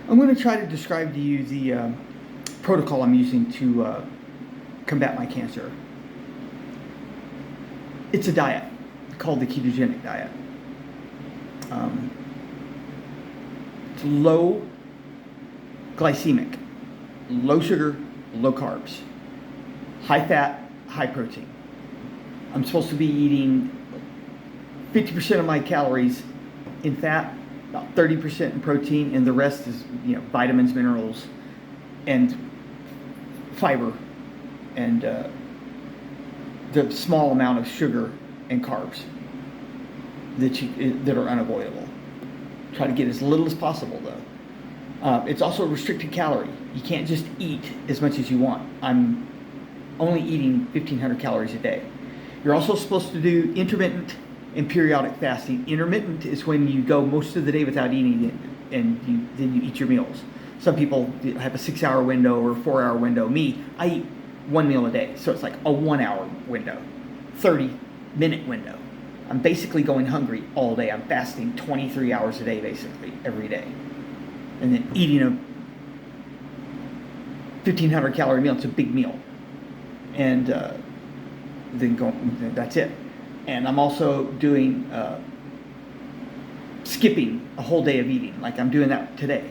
I'm going to try to describe to you the protocol I'm using to combat my cancer. It's a diet called the ketogenic diet. It's low glycemic, low sugar, low carbs, high fat, high protein. I'm supposed to be eating 50% of my calories in fat, about 30% in protein, and the rest is vitamins, minerals, and fiber, and the small amount of sugar and carbs that are unavoidable. Try to get as little as possible, though. It's also a restricted calorie. You can't just eat as much as you want. I'm only eating 1,500 calories a day. You're also supposed to do intermittent and periodic fasting. Intermittent is when you go most of the day without eating and then you eat your meals. Some people have a 6-hour window or a 4-hour window. Me, I eat one meal a day, so it's like a 1-hour window, 30-minute window. I'm basically going hungry all day. I'm fasting 23 hours a day, basically, every day. And then eating a 1,500 calorie meal. It's a big meal. And then that's it. And I'm also doing skipping a whole day of eating, like I'm doing that today.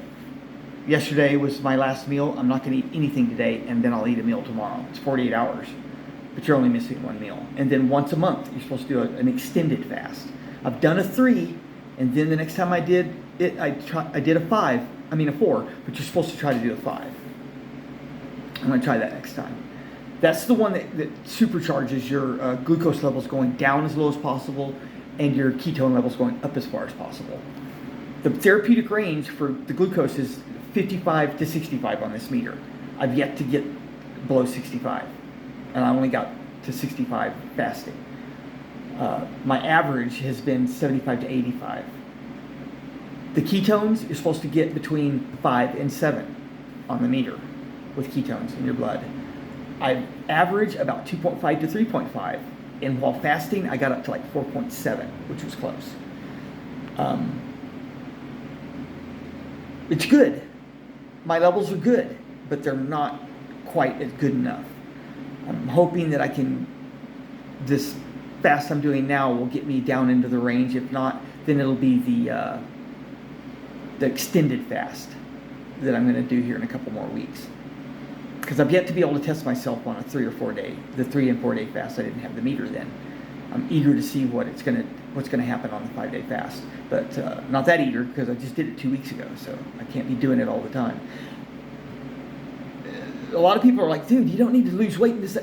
Yesterday was my last meal. I'm not going to eat anything today, and then I'll eat a meal tomorrow. It's 48 hours, but you're only missing one meal. And then once a month, you're supposed to do an extended fast. I've done a 3, and then the next time I did it, I did a 4, but you're supposed to try to do a 5. I'm going to try that next time. That's the one that supercharges your glucose levels going down as low as possible and your ketone levels going up as far as possible. The therapeutic range for the glucose is 55 to 65 on this meter. I've yet to get below 65, and I only got to 65 fasting. My average has been 75 to 85. The ketones, you're supposed to get between 5 and 7 on the meter with ketones in your blood. I average about 2.5 to 3.5, and while fasting, I got up to like 4.7, which was close. It's good. My levels are good, but they're not quite as good enough. I'm hoping that this fast I'm doing now will get me down into the range. If not, then it'll be the extended fast that I'm going to do here in a couple more weeks. Because I've yet to be able to test myself on a 3 or 4 day, the 3 and 4 day fast. I didn't have the meter then. I'm eager to see what's going to happen on the 5-day fast, but not that eager because I just did it 2 weeks ago, so I can't be doing it all the time. A lot of people are like, dude, you don't need to lose weight in this.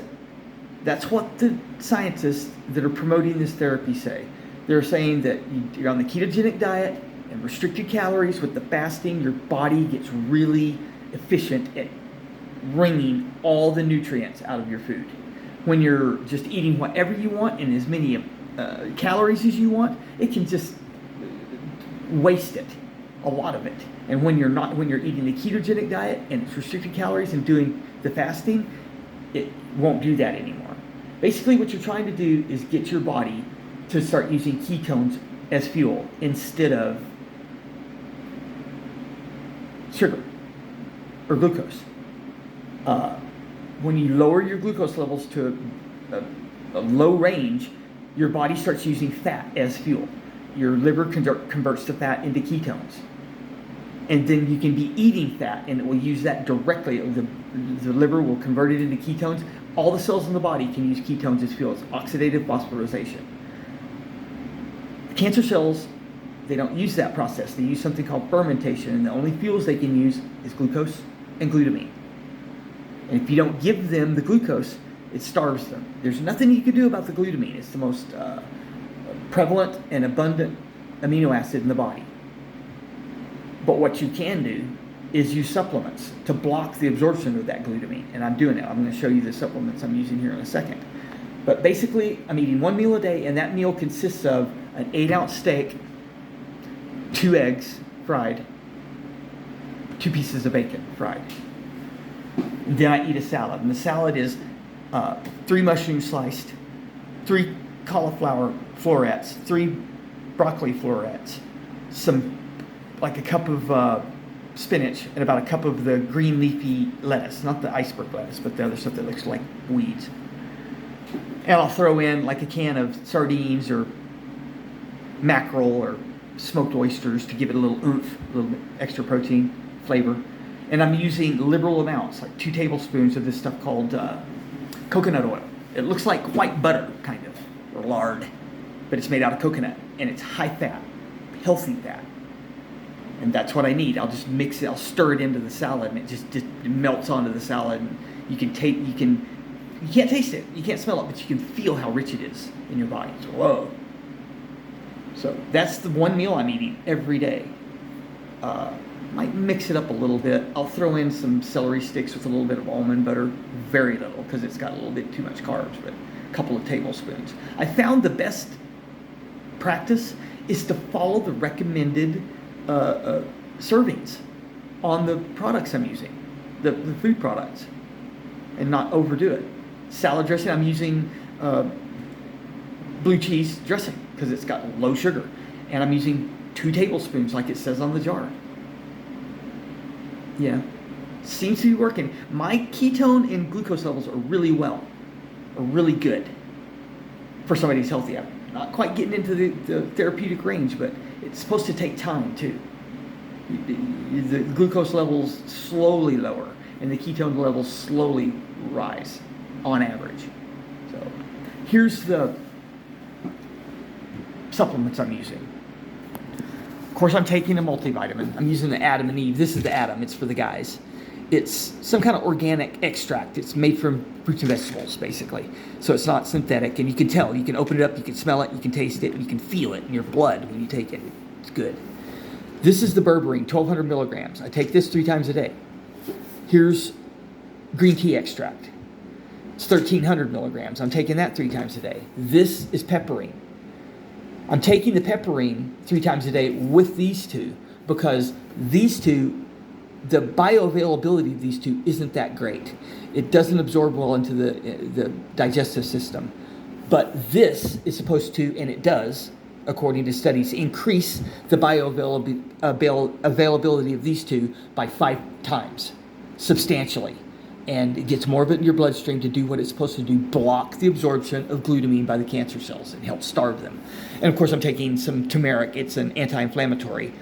That's what the scientists that are promoting this therapy say. They're saying that you're on the ketogenic diet and restricted calories with the fasting, your body gets really efficient at wringing all the nutrients out of your food. When you're just eating whatever you want and as many calories as you want, it can just waste it, a lot of it. And when you're eating the ketogenic diet and it's restricted calories and doing the fasting, it won't do that anymore. Basically, what you're trying to do is get your body to start using ketones as fuel instead of sugar or glucose. When you lower your glucose levels to a low range, your body starts using fat as fuel. Your liver converts the fat into ketones. And then you can be eating fat, and it will use that directly. The liver will convert it into ketones. All the cells in the body can use ketones as fuel. It's oxidative phosphorylation. Cancer cells, they don't use that process. They use something called fermentation, and the only fuels they can use is glucose and glutamine. And if you don't give them the glucose, it starves them. There's nothing you can do about the glutamine. It's the most prevalent and abundant amino acid in the body. But what you can do is use supplements to block the absorption of that glutamine. And I'm doing it. I'm going to show you the supplements I'm using here in a second. But basically, I'm eating 1 meal a day, and that meal consists of an 8-ounce steak, 2 eggs fried, 2 pieces of bacon fried. Then I eat a salad, and the salad is 3 mushrooms sliced, 3 cauliflower florets, 3 broccoli florets, like a cup of spinach and about a cup of the green leafy lettuce, not the iceberg lettuce, but the other stuff that looks like weeds. And I'll throw in like a can of sardines or mackerel or smoked oysters to give it a little oomph, a little bit extra protein flavor. And I'm using liberal amounts, like 2 tablespoons of this stuff called coconut oil. It looks like white butter, kind of, or lard, but it's made out of coconut, and it's high fat, healthy fat. And that's what I need. I'll just mix it, I'll stir it into the salad, and it just melts onto the salad. And you can't taste it, you can't smell it, but you can feel how rich it is in your body. So, whoa. So that's the one meal I'm eating every day. Might mix it up a little bit. I'll throw in some celery sticks with a little bit of almond butter, very little, because it's got a little bit too much carbs, but a couple of tablespoons. I found the best practice is to follow the recommended servings on the products I'm using, the food products, and not overdo it. Salad dressing, I'm using blue cheese dressing because it's got low sugar, and I'm using 2 tablespoons like it says on the jar. Yeah, seems to be working. My ketone and glucose levels are really good for somebody who's healthy. I'm not quite getting into the therapeutic range, but it's supposed to take time too. The glucose levels slowly lower and the ketone levels slowly rise on average. So here's the supplements I'm using. Of course, I'm taking a multivitamin. I'm using the Adam and Eve. This is the Adam. It's for the guys. It's some kind of organic extract. It's made from fruits and vegetables, basically. So it's not synthetic, and you can tell. You can open it up, you can smell it, you can taste it, and you can feel it in your blood when you take it. It's good. This is the berberine, 1,200 milligrams. I take this 3 times a day. Here's green tea extract. It's 1,300 milligrams. I'm taking that 3 times a day. This is pepperine. I'm taking the pepperine 3 times a day with these two because these two, the bioavailability of these two isn't that great. It doesn't absorb well into the digestive system. But this is supposed to, and it does, according to studies, increase the bioavailability of these two by 5 times, substantially. And it gets more of it in your bloodstream to do what it's supposed to do, block the absorption of glutamine by the cancer cells and help starve them. And of course, I'm taking some turmeric. It's an anti-inflammatory.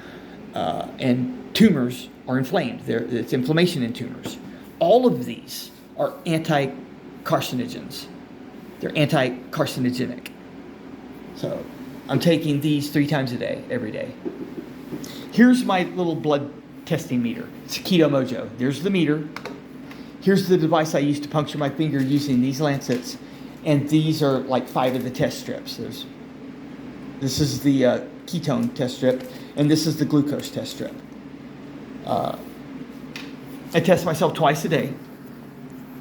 And tumors are inflamed. It's inflammation in tumors. All of these are anti-carcinogens. They're anti-carcinogenic. So I'm taking these 3 times a day, every day. Here's my little blood testing meter. It's a Keto Mojo. There's the meter. Here's the device I use to puncture my finger using these lancets. And these are like 5 of the test strips. This is the ketone test strip, and this is the glucose test strip. I test myself twice a day.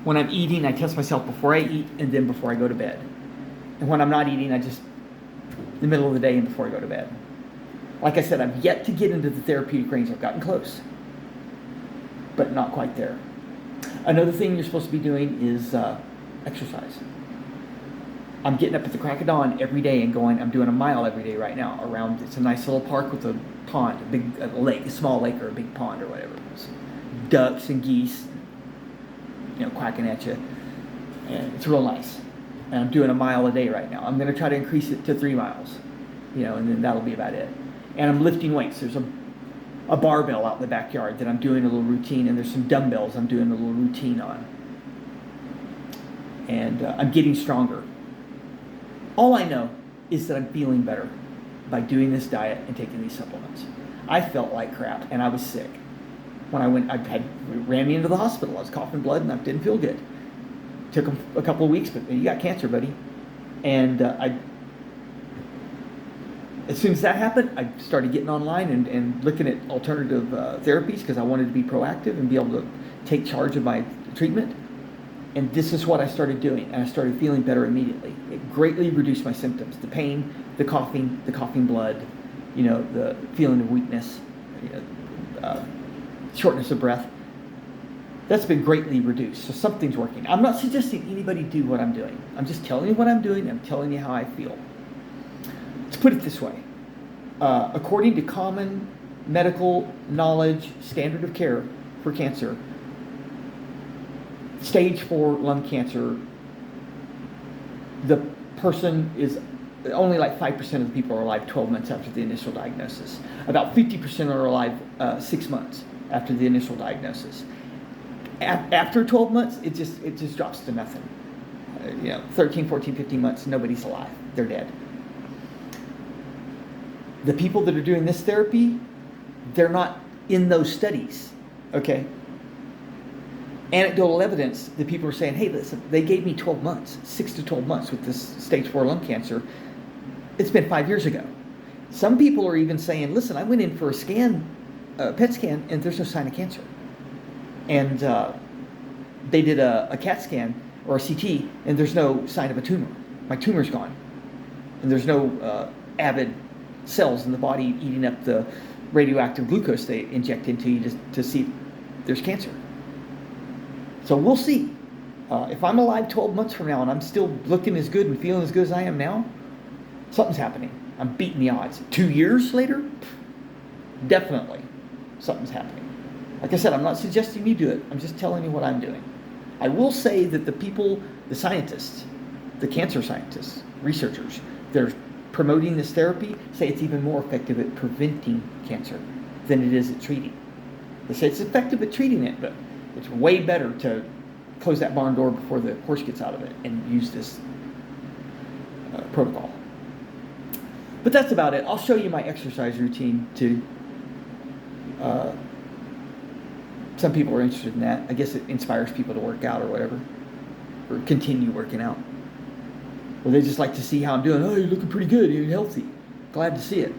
When I'm eating, I test myself before I eat and then before I go to bed. And when I'm not eating, I just, in the middle of the day and before I go to bed. Like I said, I've yet to get into the therapeutic range. I've gotten close, but not quite there. Another thing you're supposed to be doing is exercise. I'm getting up at the crack of dawn every day and I'm doing a mile every day right now around, it's a nice little park with a pond, a lake, a small lake or a big pond or whatever. It's ducks and geese, quacking at you. And it's real nice. And I'm doing a mile a day right now. I'm going to try to increase it to 3 miles, and then that'll be about it. And I'm lifting weights. There's a barbell out in the backyard that I'm doing a little routine, and there's some dumbbells I'm doing a little routine on. And I'm getting stronger. All I know is that I'm feeling better by doing this diet and taking these supplements. I felt like crap, and I was sick. When I went, it ran me into the hospital. I was coughing blood, and I didn't feel good. Took a couple of weeks, but you got cancer, buddy. And as soon as that happened, I started getting online and looking at alternative therapies because I wanted to be proactive and be able to take charge of my treatment. And this is what I started doing, and I started feeling better immediately. It greatly reduced my symptoms: the pain, the coughing blood, the feeling of weakness, shortness of breath. That's been greatly reduced. So something's working. I'm not suggesting anybody do what I'm doing. I'm just telling you what I'm doing. I'm telling you how I feel. Let's put it this way. According to common medical knowledge, standard of care for cancer, stage 4 lung cancer, the person is only like 5% of the people are alive 12 months after the initial diagnosis. About 50% are alive 6 months after the initial diagnosis. After 12 months, it just drops to nothing. 13, 14, 15 months, nobody's alive. They're dead. The people that are doing this therapy, they're not in those studies, okay? Anecdotal evidence, the people are saying, hey, listen, they gave me 12 months, 6 to 12 months with this stage 4 lung cancer. It's been 5 years ago. Some people are even saying, listen, I went in for a scan, PET scan, and there's no sign of cancer. And they did a CAT scan or a CT, and there's no sign of a tumor. My tumor's gone. And there's no avid cells in the body eating up the radioactive glucose they inject into you to see if there's cancer. So we'll see. If I'm alive 12 months from now and I'm still looking as good and feeling as good as I am now, something's happening. I'm beating the odds. 2 years later, definitely something's happening. Like I said, I'm not suggesting you do it. I'm just telling you what I'm doing. I will say that the people, the scientists, the cancer scientists, researchers, they're promoting this therapy, say it's even more effective at preventing cancer than it is at treating. They say it's effective at treating it, but it's way better to close that barn door before the horse gets out of it and use this protocol. But that's about it. I'll show you my exercise routine too. Some people are interested in that. I guess it inspires people to work out or whatever, or continue working out. Or they just like to see how I'm doing. Oh, you're looking pretty good. You're healthy. Glad to see it.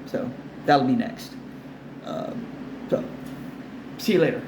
So that'll be next. So see you later.